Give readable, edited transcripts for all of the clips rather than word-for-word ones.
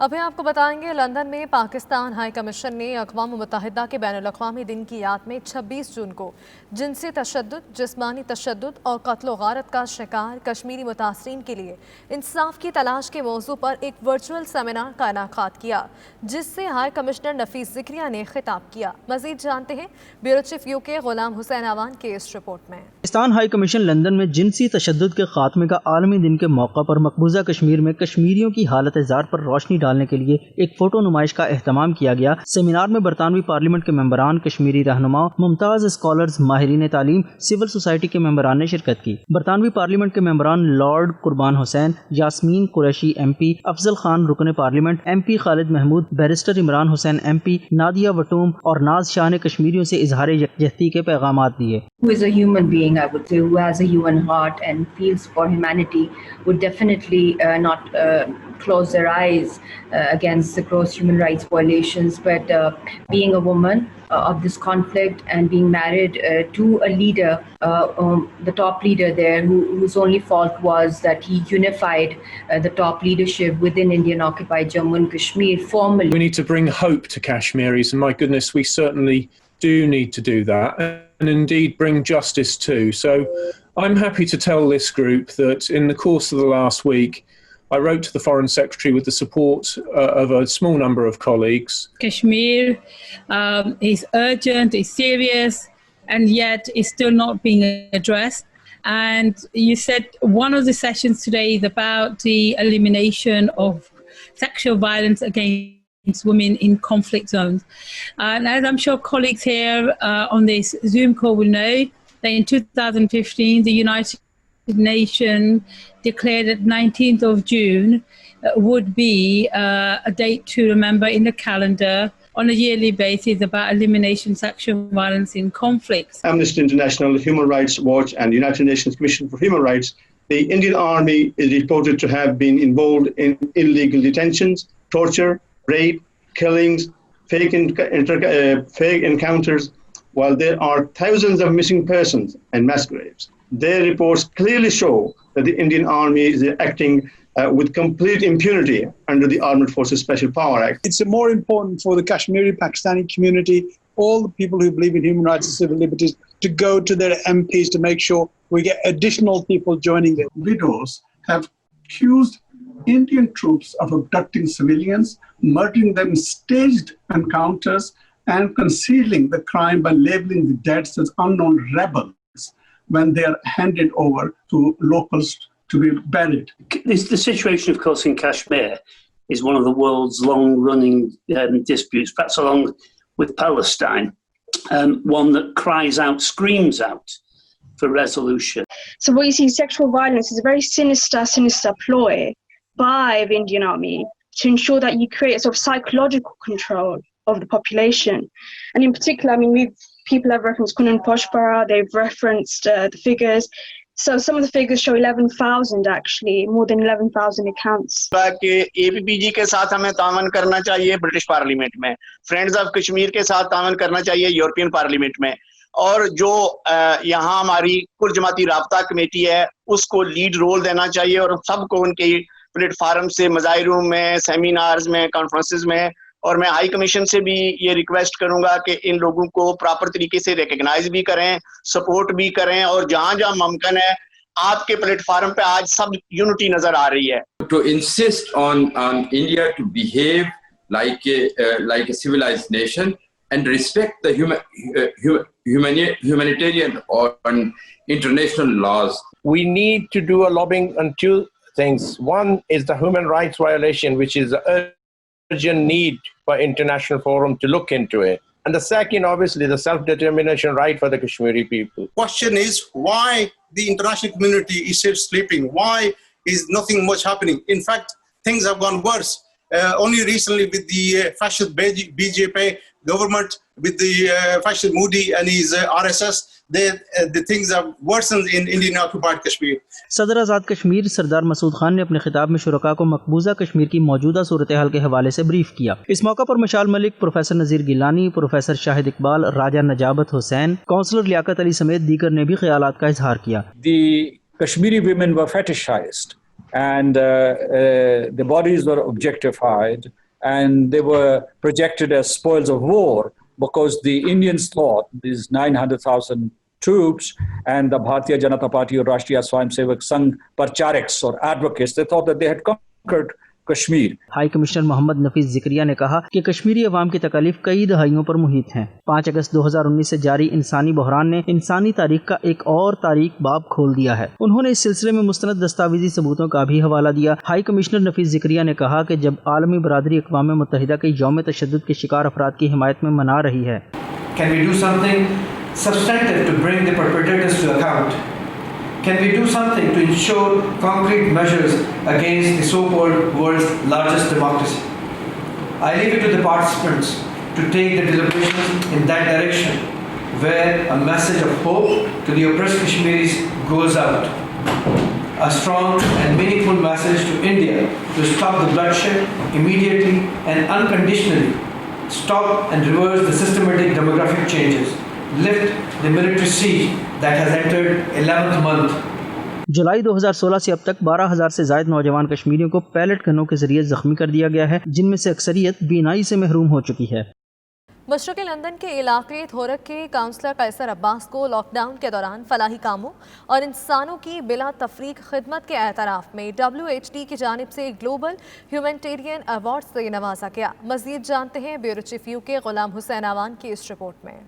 ابھی آپ کو بتائیں گے لندن میں پاکستان ہائی کمیشن نے اقوام متحدہ کے بین الاقوامی دن کی یاد میں 26 جون کو جنسی تشدد، جسمانی تشدد اور قتل و غارت کا شکار کشمیری متاثرین کے لیے انصاف کی تلاش کے موضوع پر ایک ورچوئل سیمینار کا انعقاد کیا، جس سے ہائی کمشنر نفیس ذکریہ نے خطاب کیا۔ مزید جانتے ہیں بیورو چیف UK غلام حسین آوان کے اس رپورٹ میں۔ پاکستان ہائی کمیشن لندن میں جنسی تشدد کے خاتمے کا عالمی دن کے موقع پر مقبوضہ کشمیر میں کشمیریوں کی حالت زار پر روشنی ڈالنے کے لیے ایک فوٹو نمائش کا اہتمام کیا گیا۔ سیمینار میں برطانوی پارلیمنٹ کے ممبران، کشمیری رہنما، ممتاز اسکالرز، ماہرین تعلیم، سول سوسائٹی کے ممبران نے شرکت کی۔ برطانوی پارلیمنٹ کے ممبران لارڈ قربان حسین، یاسمین قریشی MP، افضل خان رکن پارلیمنٹ، MP خالد محمود، بیرسٹر عمران حسین MP، نادیہ وٹوم اور ناز شاہ نے کشمیریوں سے اظہار یکجہتی کے پیغامات دیے۔ Who is a human being, I would say, who has a human heart and feels for humanity, would definitely not close their eyes against the gross human rights violations. But being a woman of this conflict and being married to a leader, the top leader there, whose only fault was that he unified the top leadership within Indian occupied Jammu and Kashmir formally. We need to bring hope to Kashmiris, and my goodness, we certainly do need to do that, and indeed bring justice too. So I'm happy to tell this group that in the course of the last week I wrote to the Foreign Secretary with the support of a small number of colleagues. Kashmir is urgent, is serious, and yet is still not being addressed. And you said one of the sessions today is about the elimination of sexual violence against women in conflict zones. And as I'm sure colleagues here on this Zoom call will know, that in 2015 the United Nations declared that 19th of June would be a date to remember in the calendar on a yearly basis about elimination sexual violence in conflicts. Amnesty International, Human Rights Watch and United Nations Commission for Human Rights, the Indian Army is reported to have been involved in illegal detentions, torture, rape, killings, fake encounters, while there are thousands of missing persons and mass graves. Their reports clearly show that the Indian Army is acting with complete impunity under the Armed Forces Special Power Act. It's more important for the Kashmiri Pakistani community, all the people who believe in human rights and civil liberties, to go to their MPs to make sure we get additional people joining them. Widows have accused Indian troops of abducting civilians, murdering them in staged encounters, and concealing the crime by labeling the dead as unknown rebels when they are handed over to locals to be buried. The situation, of course, in Kashmir is one of the world's long-running disputes, perhaps along with Palestine, one that cries out, screams out for resolution. So what you see, sexual violence is a very sinister ploy by the Indian Army to ensure that you create a sort of psychological control of the population. And in particular, I mean, people have referenced Kunun Poshpara, they've referenced the figures. So some of the figures show 11,000 actually, more than 11,000 accounts. کہ APPG کے ساتھ ہمیں تعاون کرنا چاہیے British parliament میں، friends of Kashmir کے ساتھ تعاون کرنا چاہیے یورپین پارلیمنٹ میں، اور جو یہاں ہماری کل جماعتی رابطہ کمیٹی ہے اس کو لیڈ رول دینا چاہیے، اور سب کو ان کے پلیٹ فارم سے، مظاہروں میں، سیمینارز میں، کانفرنسز میں، اور میں ہائی کمیشن سے بھی یہ ریکویسٹ کروں گا کہ ان لوگوں کو پراپر طریقے سے ریکگنائز بھی کریں، سپورٹ بھی کریں، اور جہاں جہاں ممکن ہے آپ کے پلیٹ فارم پہ آج سب یونٹی نظر آ رہی ہے. To insist on India to behave like a civilized nation and respect the humanitarian or international laws. We need to do a lobbying on two things. One is the human rights violation, which is an urgent need for international forum to look into it. And the second, obviously, the self-determination right for the Kashmiri people. Question is, why the international community is still sleeping? Why is nothing much happening? In fact, things have gone worse. Only recently with the fascist BJP government, with the fascist Modi and his RSS, the things have worsened in Indian occupied Kashmir. صدر آزاد کشمیر سردار مسعود خان نے اپنے خطاب میں شرکاء کو مقبوضہ کشمیر کی موجودہ صورتحال کے حوالے سے بریف کیا۔ اس موقع پر مشال ملک، پروفیسر نذیر گیلانی، پروفیسر شاہد اقبال، راجہ نجابت حسین، کونسلر لیاقت علی سمیت دیگر نے بھی خیالات کا اظہار کیا۔ The Kashmiri women were fetishized and the bodies were objectified and they were projected as spoils of war because the Indians thought these 900,000 troops and the Bharatiya Janata Party or Rashtriya Swayamsevak Sangh Parchariks or advocates, they thought that they had conquered Kashmir. High commissioner Mohammad Nafees Zakaria ने कहा कि कश्मीरी अवाम की तकलीफ कई दहाइयों पर मुहित हैं। 5 अगस्त 2019 से जारी इंसानी बहरान ने इंसानी तारीख का एक और तारीख बाब खोल दिया है। उन्होंने इस सिलसिले में मुस्तनद दस्तावेजी सबूतों का भी हवाला दिया। हाई कमिश्नर नफीस जिक्रिया ने कहा कि जब आलमी बरादरी अक़वाम मुत्तहिदा के यौम तशद्दुद के शिकार अफराद की हिमायत में मना रही है, Can we do something substantive to bring the perpetrators to account? Can we do something to ensure concrete measures against the so-called world's largest democracy? I leave it to the participants to take the deliberations in that direction, where a message of hope to the oppressed Kashmiris goes out. A strong and meaningful message to India to stop the bloodshed immediately and unconditionally, stop and reverse the systematic demographic changes, lift the military siege that has entered 11th month. जुलाई 2016 से अब तक 12,000 से ज़ायद नौजवान कश्मीरियों को palette गनों के जरिए जख्मी कर दिया गया है, जिनमें से अक्सरियत बीनाई से महरूम हो चुकी है। मशरक़ी लंदन के इलाके थोरक के काउंसलर कैसर अब्बास को लॉकडाउन के दौरान फलाही कामों और इंसानों की बिला तफरीक खिदमत के एतराफ़ में WHD की जानिब से ग्लोबल ह्यूमैनिटेरियन अवार्ड से नवाजा गया। मज़ीद जानते हैं bureau chief UK Ghulam Hussain आवान की इस रिपोर्ट में।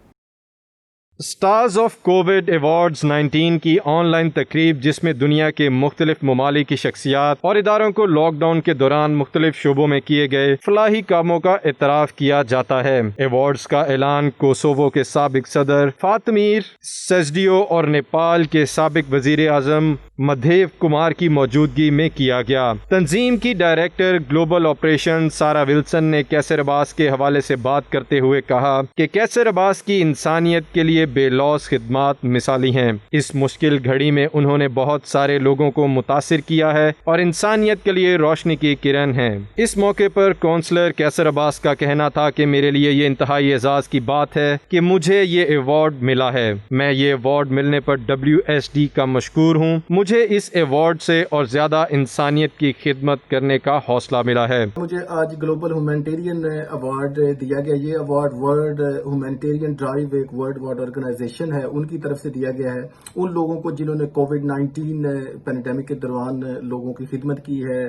स्टार्स ऑफ कोविड अवार्ड्स 19 की ऑनलाइन तकरीब, जिसमें दुनिया के मुख्तलिफ ममालिक की शख्सियात और इदारों को लॉकडाउन के दौरान मुख्तलिफ शोबों में किए गए फलाही कामों का एतराफ़ किया जाता है। अवार्ड्स का ऐलान कोसोवो के साबिक सदर फातमीर सेजडियो और नेपाल के साबिक वजीर आज़म मधेव कुमार की मौजूदगी में किया गया। तंजीम की डायरेक्टर ग्लोबल ऑपरेशन सारा विल्सन ने कैसर अब्बास के हवाले से बात करते हुए कहा कि कैसर अब्बास की इंसानियत के लिए बेलौस खिदमात मिसाली हैं। इस मुश्किल घड़ी में उन्होंने बहुत सारे लोगों को मुतासिर किया है और इंसानियत के लिए रोशनी की किरण है। इस मौके पर काउंसलर कैसर अब्बास का कहना था कि मेरे लिए ये इंतहाई एजाज की बात है कि मुझे ये अवार्ड मिला है। मैं ये अवार्ड मिलने पर WSD का मशकूर हूँ। मुझे इस अवार्ड से और ज्यादा इंसानियत की खिदमत करने का हौसला मिला है। मुझे आज ग्लोबल ह्यूमैनिटेरियन अवार्ड दिया गया। ये अवार्ड वर्ल्ड ह्यूमैनिटेरियन ड्राइव, एक वर्ल्ड वाइड ऑर्गेनाइजेशन है, उनकी तरफ से दिया गया है उन लोगों को जिन्होंने कोविड-19 पैंडेमिक के दौरान लोगों की खिदमत की है।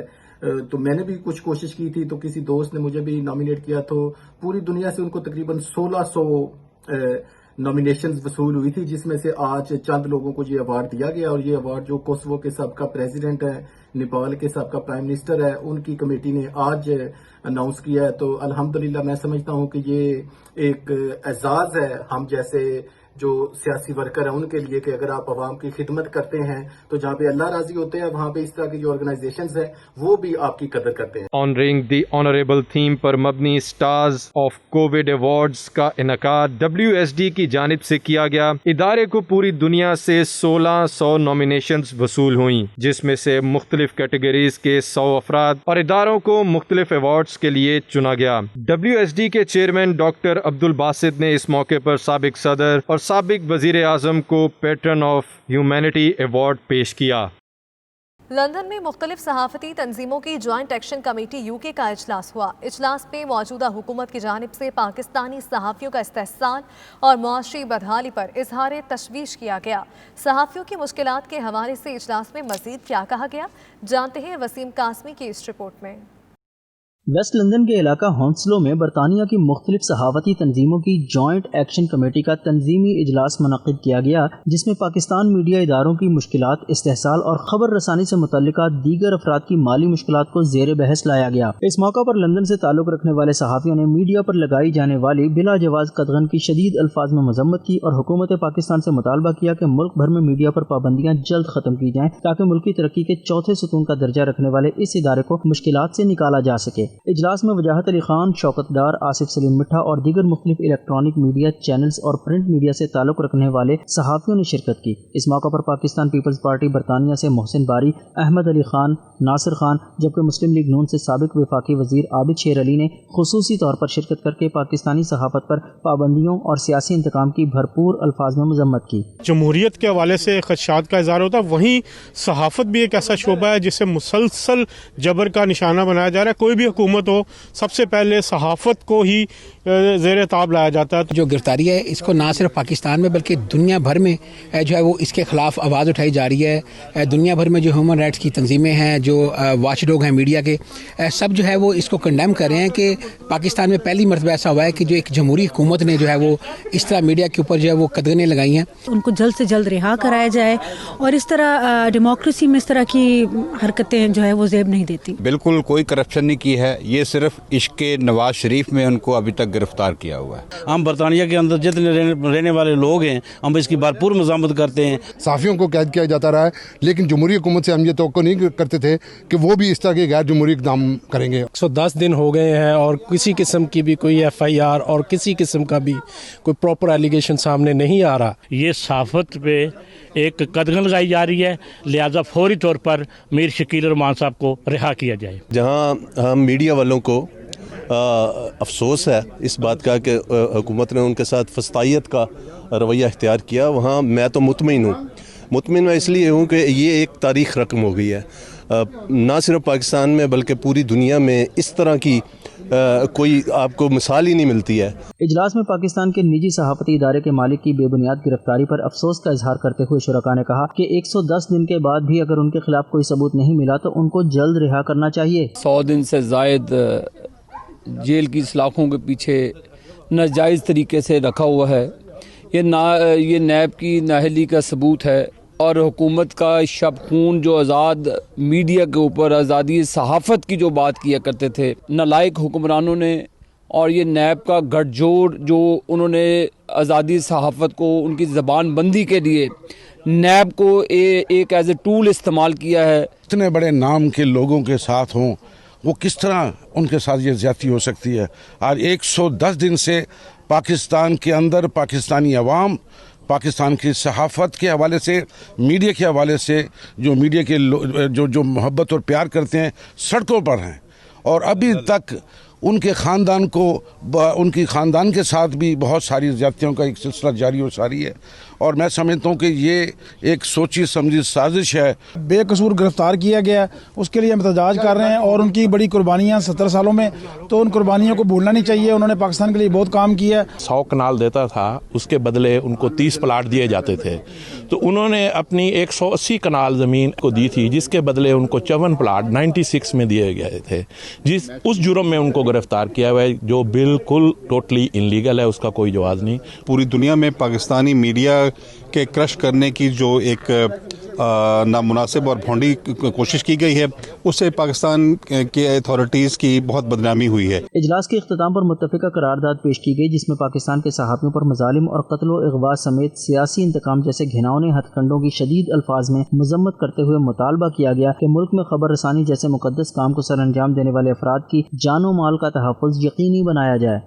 तो मैंने भी कुछ कोशिश की थी, तो किसी दोस्त ने मुझे भी नॉमिनेट किया, तो पूरी दुनिया से उनको तकरीबन 1600 नॉमिनेशंस वसूल हुई थी, जिसमें से आज चंद लोगों को ये अवार्ड दिया गया। और ये अवार्ड जो कोसोवो के सबका प्रेसिडेंट है, नेपाल के सबका प्राइम मिनिस्टर है, उनकी कमेटी ने आज अनाउंस किया है। तो अल्हम्दुलिल्लाह मैं समझता हूँ कि ये एक एजाज है हम जैसे जो सियासी वर्कर है उनके लिए, कि अगर आप आवाम की खिदमत करते हैं तो जहाँ पे अल्लाह राजी होते हैं, वहाँ पे इस तरह की जो ऑर्गेनाइजेशंस हैं वो भी आपकी कदर करते हैं। ऑनरिंग द ऑनरेबल थीम पर मबनी स्टार्स ऑफ कोविड अवार्ड्स का इनकाद WSD की जानिब से किया गया। इदारे को पूरी दुनिया से 1600 नॉमिनेशंस वसूल हुई, जिसमें से मुख्तलिफ कैटेगरीज के 100 अफराद और इदारों को मुख्तलिफ अवार्ड्स के लिए चुना गया। WSD के चेयरमैन डॉक्टर अब्दुल बासित ने इस मौके पर साबिक सदर और साबिक वजीर आजम को पैटर्न ऑफ ह्यूमैनिटी अवार्ड पेश किया। लंदन में मुख्तलिफ सहाफ़ती तंजीमों की जॉइंट एक्शन कमेटी UK का इजलास हुआ। इजलास में मौजूदा हुकूमत की जानिब से पाकिस्तानी सहाफ़ियों का इस्तेहसाल और मुआशरी बदहाली पर इजहार तशवीश किया गया। सहाफ़ियों की मुश्किलात के हवाले से इजलास में मज़ीद क्या कहा गया, जानते हैं वसीम कासमी की इस रिपोर्ट में। वेस्ट लंदन के इलाका हॉन्सलो में बरतानिया की मुख्तलिफ सहावती तंजीमों की जॉइंट एक्शन कमेटी का तंजीमी इजलास मुनक़िद किया गया, जिसमें पाकिस्तान मीडिया इदारों की मुश्किलात, इस्तेहसाल और खबर रसानी से मुतल्लिका दीगर अफराद की माली मुश्किलात को ज़ेर बहस लाया गया। इस मौका पर लंदन से ताल्लुक़ रखने वाले सहाफ़ियों ने मीडिया पर लगाई जाने वाली बिला जवाज़ कदगन की शदीद अल्फाज में मजम्मत की और हुकूमत पाकिस्तान से मुतालबा किया कि मुल्क भर में मीडिया पर पाबंदियाँ जल्द ख़त्म की जाएँ, ताकि मुल्की तरक्की के चौथे सतून का दर्जा रखने वाले इस इदारे को मुश्किलात से निकाला जा सके। इजलास में वजाहत अली खान, शौकत डार, आसिफ सलीम मिठा और दीगर मुख्तलिफ इलेक्ट्रॉनिक मीडिया चैनल्स और प्रिंट मीडिया से ताल्लुक़ रखने वाले सहाफ़ियों ने शिरकत की। इस मौका पर पाकिस्तान पीपल्स पार्टी बरतानिया से मोहसिन बारी, अहमद अली खान, नासिर खान, जबकि मुस्लिम लीग नून से साबिक वफाकी वज़ीर आबिद शेर अली ने खुसूसी तौर पर शिरकत करके पाकिस्तानी सहाफ़त पर पाबंदियों और सियासी इंतकाम की भरपूर अल्फाज में मजम्मत की। जमहूरियत के हवाले से खदशात का इज़हार होता है, वहीं सहाफ़त भी एक ऐसा शोबा है जिसे मुसलसल जबर का निशाना बनाया जा रहा है। कोई भी हुकूमत हो, सबसे पहले सहाफ़त को ही ज़ेर ताब लाया जाता है। जो गिरफ्तारी है इसको ना सिर्फ पाकिस्तान में बल्कि दुनिया भर में जो है वो इसके खिलाफ आवाज़ उठाई जा रही है। दुनिया भर में जो ह्यूमन राइट्स की तंजीमें हैं, जो वाच डॉग हैं मीडिया के, सब जो है वो इसको कंडेम कर रहे हैं कि पाकिस्तान में पहली मरतबा ऐसा हुआ है कि जो एक जमहूरी हुकूमत ने जो है वो इस तरह मीडिया के ऊपर जो है वो कदगनें लगाई हैं। उनको जल्द से जल्द रिहा कराया जाए और इस तरह डेमोक्रेसी में इस तरह की हरकतें जो है वो ज़ेब नहीं देती। बिल्कुल कोई करप्शन नहीं की है, ये सिर्फ इश्क नवाज शरीफ में उनको अभी तक गिरफ्तार किया हुआ है। हम बरतानिया के अंदर जितने रहने वाले लोग हैं हम इसकी भरपूर मज़म्मत करते हैं। सहाफ़ियों को कैद किया जाता रहा है, लेकिन जमहूरी हुकूमत से हम ये तवक्को नहीं करते थे कि वो भी इस तरह के गैर जमहूरी इक़दाम करेंगे। 110 दिन हो गए हैं और किसी किस्म की भी कोई FIR और किसी किस्म का भी कोई प्रॉपर एलिगेशन सामने नहीं आ रहा। ये सहाफ़त पे एक कदगन लगाई जा रही है, लिहाजा फौरी तौर पर मीर शकील रहमान साहब को रिहा किया जाए। जहाँ हम मीडिया वालों को अफसोस है इस बात का कि हुकूमत ने उनके साथ फस्तायत का रवैया इख्तियार किया, वहाँ मैं तो मुतमिन हूँ। मुतमिन मैं इसलिए हूँ कि ये एक तारीख़ रकम हो गई है, ना सिर्फ पाकिस्तान में बल्कि पूरी दुनिया में इस तरह की कोई आपको मिसाल ही नहीं मिलती है। इजलास में पाकिस्तान के निजी सहाफ़ती इदारे के मालिक की बेबुनियाद गिरफ्तारी पर अफसोस का इजहार करते हुए शुरका ने कहा कि 110 दिन के बाद भी अगर उनके खिलाफ कोई सबूत नहीं मिला तो उनको जल्द रिहा करना चाहिए। 100 दिन से ज़ायद जेल की सलाखों के पीछे नाजायज़ तरीके से रखा हुआ है। ये नैब की नाअहली का सबूत है और हुकूमत का शब खून जो आज़ाद मीडिया के ऊपर आज़ादी सहाफ़त की जो बात किया करते थे नालायक हुक्मरानों ने, और ये नैब का गठजोड़ जो उन्होंने आज़ादी सहाफ़त को उनकी ज़बान बंदी के लिए नैब को एक एज ए टूल इस्तेमाल किया है। इतने बड़े नाम के लोगों के साथ हों, वो किस तरह उनके साथ ये ज़्यादती हो सकती है। आज 110 दिन से पाकिस्तान के अंदर पाकिस्तानी अवाम, पाकिस्तान की सहाफ़त के हवाले से, मीडिया के हवाले से, जो मीडिया के जो मोहब्बत और प्यार करते हैं, सड़कों पर हैं और अभी तक उनके ख़ानदान को, उनकी ख़ानदान के साथ भी बहुत सारी ज़्यादतियों का एक सिलसिला जारी और सारी है। और मैं समझता हूँ कि ये एक सोची समझी साजिश है। बेकसूर गिरफ्तार किया गया, उसके लिए हम एहतजाज कर रहे हैं और उनकी बड़ी कुर्बानियाँ 70 सालों में, तो उन कुर्बानियों को भूलना नहीं चाहिए। उन्होंने पाकिस्तान के लिए बहुत काम किया। 100 कनाल देता था, उसके बदले उनको 30 प्लाट दिए जाते थे, तो उन्होंने अपनी 180 कनाल ज़मीन को दी थी, जिसके बदले उनको 54 प्लाट 96 में दिए गए थे। उस जुर्म में उनको गिरफ्तार किया हुआ है, जो बिल्कुल टोटली इनलीगल है, उसका कोई जवाब नहीं। पूरी दुनिया में पाकिस्तानी मीडिया के क्रश करने की जो एक नामुनासिब और भोंडी कोशिश की गई है, उससे पाकिस्तान के अथॉरिटीज़ की बहुत बदनामी हुई है। इजलास के इख्तिताम पर मुत्तफ़िका करारदाद पेश की गई, जिसमें पाकिस्तान के सहाफ़ियों पर मज़ालिम और कत्ल व अग़वा समेत सियासी इंतकाम जैसे घिनौने हथकंडों की शदीद अल्फाज में मजम्मत करते हुए मुतालबा किया गया कि मुल्क में खबर रसानी जैसे मुक़द्दस काम को सर अंजाम देने वाले अफराद की जान व माल का तहफ़्फ़ुज़ यकीनी बनाया जाए।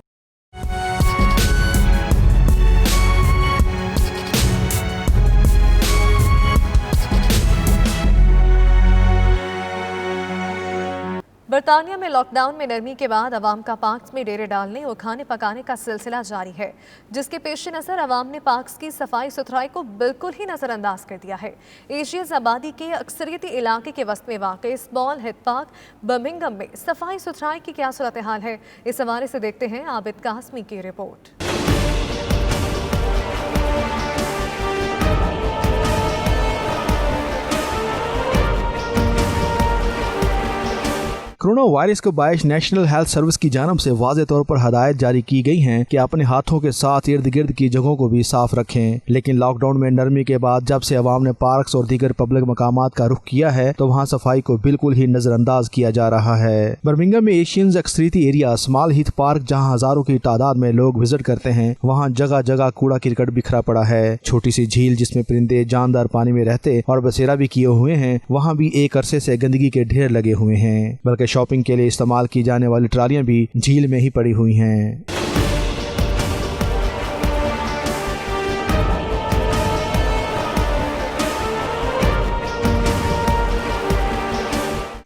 बरतानिया में लॉकडाउन में नरमी के बाद अवाम का पार्क्स में डेरे डालने और खाने पकाने का सिलसिला जारी है, जिसके पेश नज़र अवाम ने पार्क्स की सफाई सुथराई को बिल्कुल ही नज़रअंदाज कर दिया है। एशियस आबादी के अक्सरियती इलाके के वस्त में वाक़ स्मॉल हिट पार्क बर्मिंघम में सफाई सुथराई की क्या सूरत हाल है, इस हवाले से देखते हैं आबिद कासमी की रिपोर्ट। कोरोना वायरस को बायस नेशनल हेल्थ सर्विस की जानब से वाज़े तौर पर हदायत जारी की गई हैं कि अपने हाथों के साथ इर्द गिर्द की जगहों को भी साफ रखें। लेकिन लॉकडाउन में नरमी के बाद जब से अवाम ने पार्क्स और दीगर पब्लिक मकामात का रुख किया है तो वहाँ सफाई को बिल्कुल ही नजरअंदाज किया जा रहा है। बर्मिंघम में एशियंस अक्सरियती एरिया स्मॉल हीथ पार्क, जहाँ हजारों की तादाद में लोग विजिट करते हैं, वहाँ जगह जगह कूड़ा करकट बिखरा पड़ा है। छोटी सी झील जिसमें परिंदे जानदार पानी में रहते और बसेरा भी किए हुए हैं, वहाँ भी एक अरसे से गंदगी के ढेर लगे हुए हैं। बल्कि शॉपिंग के लिए इस्तेमाल की जाने वाली ट्रालियां भी झील में ही पड़ी हुई हैं।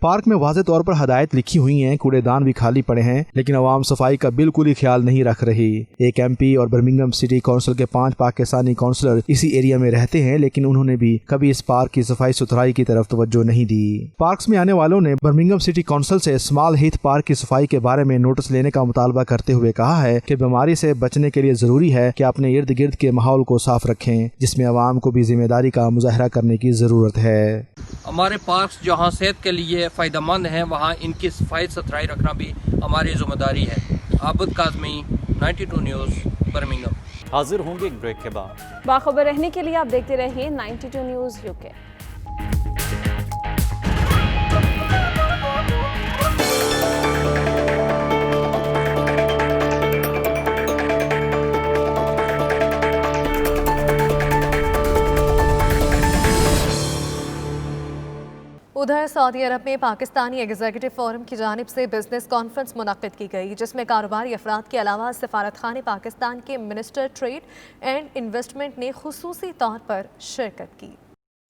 पार्क में वाज़े तौर पर हदायत लिखी हुई हैं, कूड़ेदान भी खाली पड़े हैं, लेकिन आवाम सफाई का बिल्कुल ही ख्याल नहीं रख रही। एक एमपी और बर्मिंघम सिटी काउंसिल के 5 पाकिस्तानी काउंसलर इसी एरिया में रहते हैं, लेकिन उन्होंने भी कभी इस पार्क की सफाई सुथराई की तरफ तवज्जो नहीं दी। पार्क्स में आने वालों ने बर्मिंघम सिटी काउंसिल से स्मॉल हीथ पार्क की सफाई के बारे में नोटिस लेने का मुतालबा करते हुए कहा है कि बीमारी से बचने के लिए जरूरी है कि अपने इर्द गिर्द के माहौल को साफ रखें, जिसमें आवाम को भी जिम्मेदारी का मुजाहरा करने की जरूरत है। हमारे पार्क्स जहाँ सेहत के लिए फ़ायदेमंद हैं, वहाँ इनकी सफाई सुथराई रखना भी हमारी जिम्मेदारी है। Abid Kazmi, 92 news, Birmingham. हाजिर होंगे एक ब्रेक के बाद। बाखबर रहने के लिए आप देखते रहिए 92 न्यूज़ यूके। उधर सऊदी अरब में पाकिस्तानी एग्जीक्यूटिव फोरम की जानिब से बिजनेस कॉन्फ्रेंस मुनक्किद की गई, जिसमें कारोबारी अफराद के अलावा सफारत खाने पाकिस्तान के मिनिस्टर ट्रेड एंड इन्वेस्टमेंट ने खुसूसी तौर पर शिरकत की।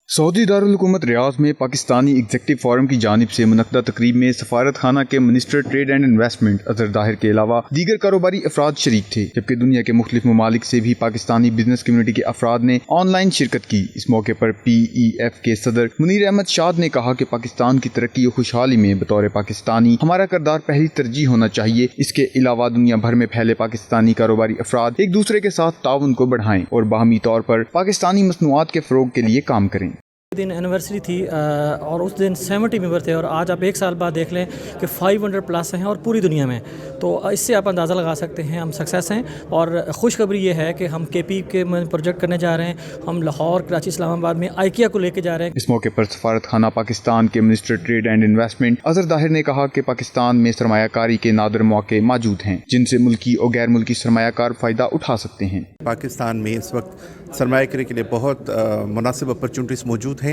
सऊदी दारुल हुकूमत रियाद में पाकिस्तानी एग्जीक्यूटिव फोरम की जानिब से मुनक्किदा तकरीब में सफारत खाना के minister trade and investment Azhar Dahir के अलावा दीगर कारोबारी अफराद शरीक थे, जबकि दुनिया के मुख्तलिफ ममालिक से भी पाकिस्तानी बिजनेस कम्युनिटी के अफराद ने ऑनलाइन शिरकत की। इस मौके पर PEF के सदर मुनीर अहमद शाद ने कहा कि पाकिस्तान की तरक्की और खुशहाली में बतौर पाकिस्तानी हमारा किरदार पहली तरजीह होना चाहिए। इसके अलावा दुनिया भर में फैले पाकिस्तानी कारोबारी अफराद एक दूसरे के साथ ताउन को बढ़ाएं और बाहमी तौर पर पाकिस्तानी मसनूआत के फरोग के लिए काम करें। दिन एनिवर्सरी थी और उस दिन 70 मेंबर थे और आज आप एक साल बाद देख लें कि 500 प्लस हैं और पूरी दुनिया में, तो इससे आप अंदाज़ा लगा सकते हैं हम सक्सेस हैं। और खुशखबरी ये है कि हम KP के प्रोजेक्ट करने जा रहे हैं, हम लाहौर, कराची, इस्लामाबाद में IKEA को लेके जा रहे हैं। इस मौके पर सफारत खाना पाकिस्तान के minister trade and investment Azhar Dahir ने कहा कि पाकिस्तान में सरमायाकारी के नादर मौके मौजूद हैं, जिनसे मुल्की और गैर मुल्की सरमायाकार फ़ायदा उठा सकते हैं। पाकिस्तान में इस वक्त सरमायाकारी के लिए बहुत मुनासिब अपॉर्चुनिटीज़ मौजूद हैं।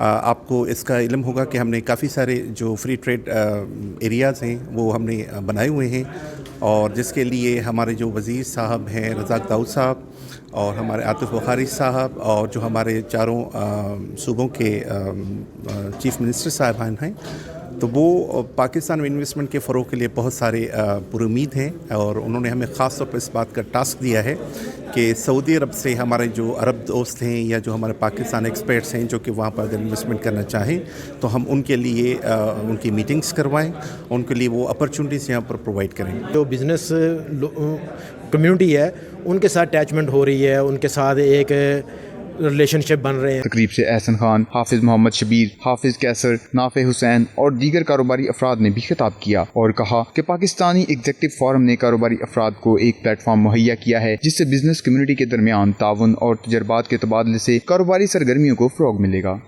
आपको इसका इल्म होगा कि हमने काफ़ी सारे जो फ्री ट्रेड एरियाज़ हैं वो हमने बनाए हुए हैं, और जिसके लिए हमारे जो वज़ीर साहब हैं रज़ाक दाऊद साहब और हमारे आतिफ बुखारी साहब और जो हमारे चारों सूबों के चीफ मिनिस्टर साहबान हैं, तो वो पाकिस्तान में इन्वेस्टमेंट के फ़रोग़ के लिए बहुत सारे पुरुमीद हैं। और उन्होंने हमें ख़ास तौर पर इस बात का टास्क दिया है कि सऊदी अरब से हमारे जो अरब दोस्त हैं या जो हमारे पाकिस्तान एक्सपर्ट्स हैं जो कि वहाँ पर अगर इन्वेस्टमेंट करना चाहें तो हम उनके लिए उनकी मीटिंग्स करवाएं, उनके लिए वो अपॉर्चुनिटीज़ यहाँ पर प्रोवाइड करें। जो बिज़नेस कम्युनिटी है उनके साथ अटैचमेंट हो रही है, उनके साथ एक रिलेशनशिप बन रहे हैं। तकरीब से एहसन खान, हाफिज मोहम्मद शबीर, हाफिज कैसर, नाफे हुसैन और दीगर कारोबारी अफराद ने भी खिताब किया और कहा कि पाकिस्तानी एग्जीक्यूटिव फोरम ने कारोबारी अफराद को एक प्लेटफॉर्म मुहैया किया है, जिससे बिजनेस कम्युनिटी के दरमियान ताउन और तजर्बात के तबादले से कारोबारी सरगर्मियों को फ़रोग़ मिलेगा।